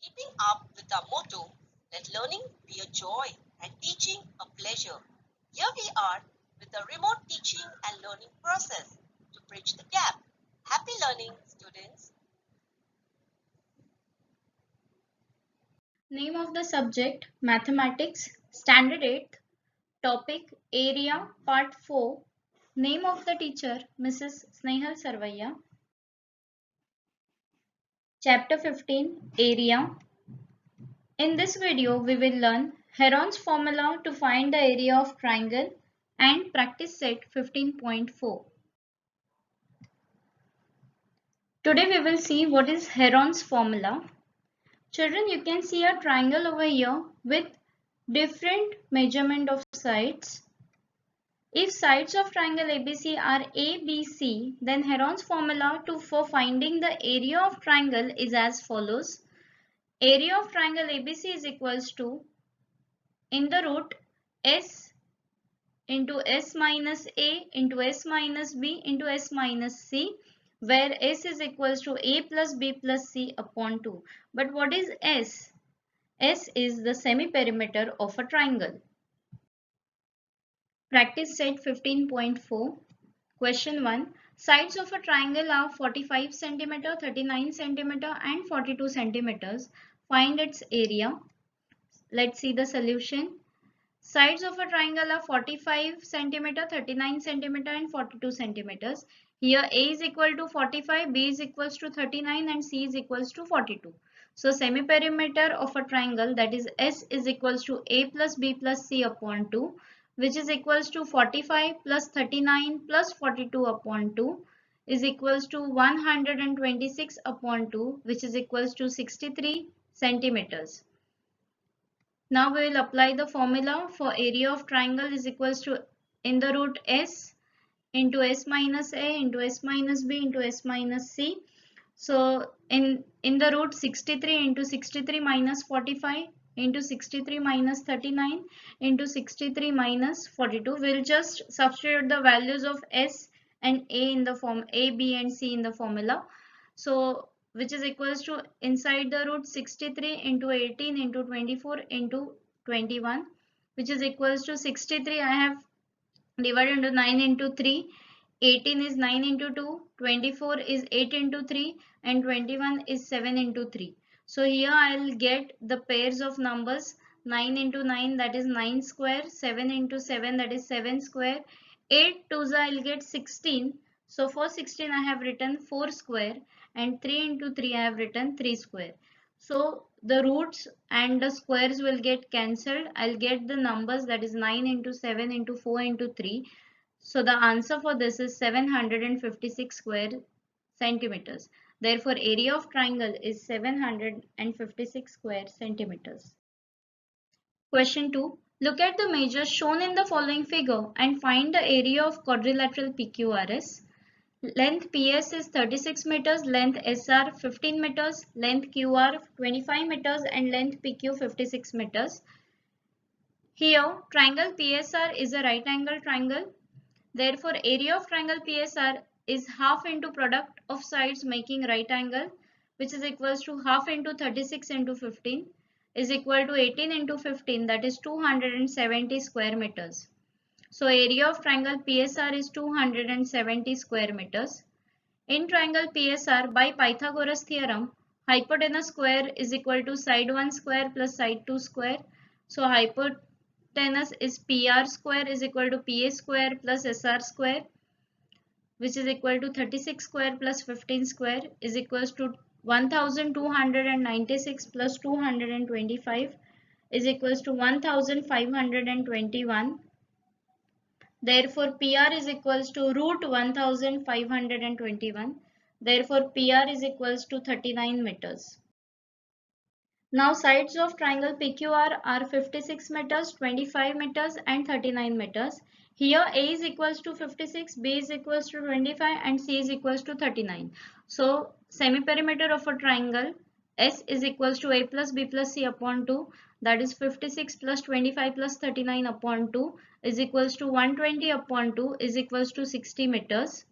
Keeping up with our motto, let learning be a joy and teaching a pleasure. Here we are with the remote teaching and learning process to bridge the gap. Happy learning, students. Name of the subject Mathematics, Standard 8th, Topic Area, Part 4. Name of the teacher Mrs. Snehal Sarvaiya. Chapter 15 Area. In this video, we will learn Heron's formula to find the area of triangle and practice set 15.4. Today we will see what is Heron's formula. Children, you can see a triangle over here with different measurement of sides. If sides of triangle ABC are ABC, then Heron's formula for finding the area of triangle is as follows. Area of triangle ABC is equals to, in the root, S into S minus A into S minus B into S minus C, where S is equals to A plus B plus C upon 2. But what is S? S is the semi-perimeter of a triangle. Practice set 15.4. Question 1. Sides of a triangle are 45 cm, 39 cm and 42 cm. Find its area. Let's see the solution. Sides of a triangle are 45 cm, 39 cm and 42 cm. Here A is equal to 45, B is equals to 39 and C is equals to 42. So semi-perimeter of a triangle, that is S, is equals to A plus B plus C upon 2, which is equals to 45 plus 39 plus 42 upon 2 is equals to 126 upon 2, which is equals to 63 centimeters. Now we will apply the formula for area of triangle is equals to, in the root, S into S minus A into S minus B into S minus C. So in the root, 63 into 63 minus 45 into 63 minus 39 into 63 minus 42. We'll just substitute the values of S and A in the form A, B and C in the formula. So which is equals to, inside the root, 63 into 18 into 24 into 21, which is equals to 63. I have divided into 9 into 3. 18 is 9 into 2, 24 is 8 into 3 and 21 is 7 into 3. So here I will get the pairs of numbers. 9 into 9, that is 9 square, 7 into 7, that is 7 square, 8 twos I will get 16. So for 16 I have written 4 square and 3 into 3 I have written 3 square. So the roots and the squares will get cancelled. I'll get the numbers, that is 9 into 7 into 4 into 3. So the answer for this is 756 square centimeters. Therefore, area of triangle is 756 square centimeters. Question 2. Look at the measures shown in the following figure and find the area of quadrilateral PQRS. Length PS is 36 meters, length SR 15 meters, length QR 25 meters and length PQ 56 meters. Here, triangle PSR is a right angle triangle. Therefore, area of triangle PSR is half into product of sides making right angle, which is equals to half into 36 into 15 is equal to 18 into 15, that is 270 square meters. So area of triangle PSR is 270 square meters. In triangle PSR, by Pythagoras theorem, hypotenuse square is equal to side 1 square plus side 2 square. So hypotenuse is PR square is equal to PA square plus SR square, which is equal to 36 square plus 15 square is equals to 1296 plus 225 is equals to 1521. Therefore, PR is equals to root 1521. Therefore, PR is equals to 39 meters. Now, sides of triangle PQR are 56 meters, 25 meters and 39 meters. Here A is equals to 56, B is equals to 25 and C is equals to 39. So, semi-perimeter of a triangle S is equals to A plus B plus C upon 2, that is 56 plus 25 plus 39 upon 2 is equals to 120 upon 2 is equals to 60 meters.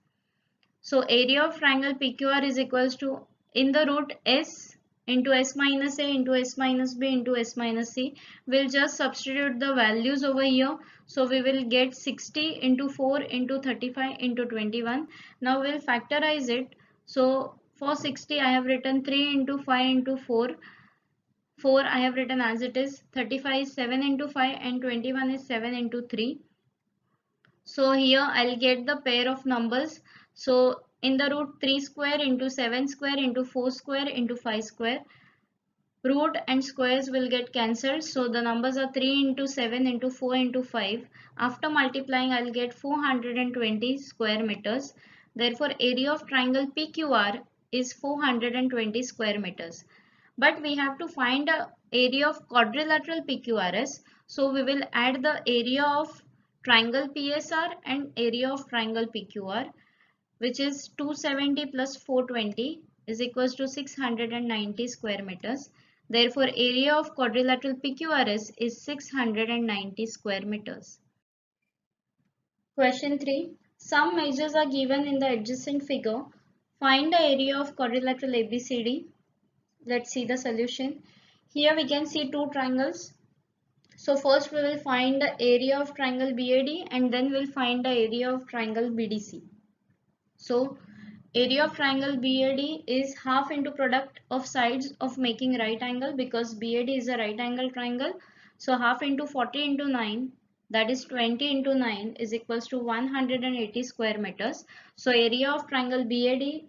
So area of triangle PQR is equals to, in the root, S into S minus A into S minus B into S minus C. We'll just substitute the values over here. So we will get 60 into 4 into 35 into 21. Now we'll factorize it. So for 60 I have written 3 into 5 into 4. 4 I have written as it is. 35 is 7 into 5 and 21 is 7 into 3. So here I'll get the pair of numbers. So in the root 3 square into 7 square into 4 square into 5 square. Root and squares will get cancelled. So the numbers are 3 into 7 into 4 into 5. After multiplying, I'll get 420 square meters. Therefore, area of triangle PQR is 420 square meters. But we have to find the area of quadrilateral PQRS. So we will add the area of triangle PSR and area of triangle PQR, which is 270 plus 420 is equals to 690 square meters. Therefore, area of quadrilateral PQRS is 690 square meters. Question 3. Some measures are given in the adjacent figure. Find the area of quadrilateral ABCD. Let's see the solution. Here we can see two triangles. So first we will find the area of triangle BAD and then we'll find the area of triangle BDC. So area of triangle BAD is half into product of sides of making right angle, because BAD is a right angle triangle. So half into 40 into 9, that is 20 into 9 is equals to 180 square meters. So area of triangle BAD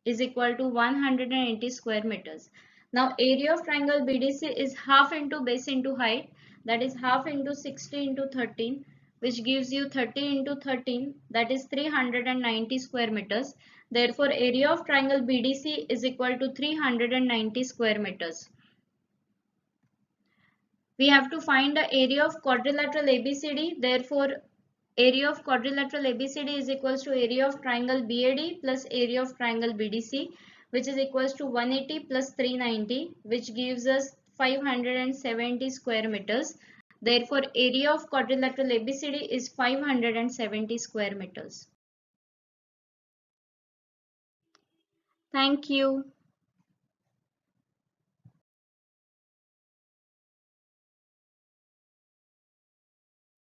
is equal to 180 square meters. Now area of triangle BDC is half into base into height, that is half into 60 into 13, which gives you 30 into 13, that is 390 square meters. Therefore, area of triangle BDC is equal to 390 square meters. We have to find the area of quadrilateral ABCD. Therefore, area of quadrilateral ABCD is equals to area of triangle BAD plus area of triangle BDC, which is equals to 180 plus 390, which gives us 570 square meters. Therefore, area of quadrilateral ABCD is 570 square meters. Thank you.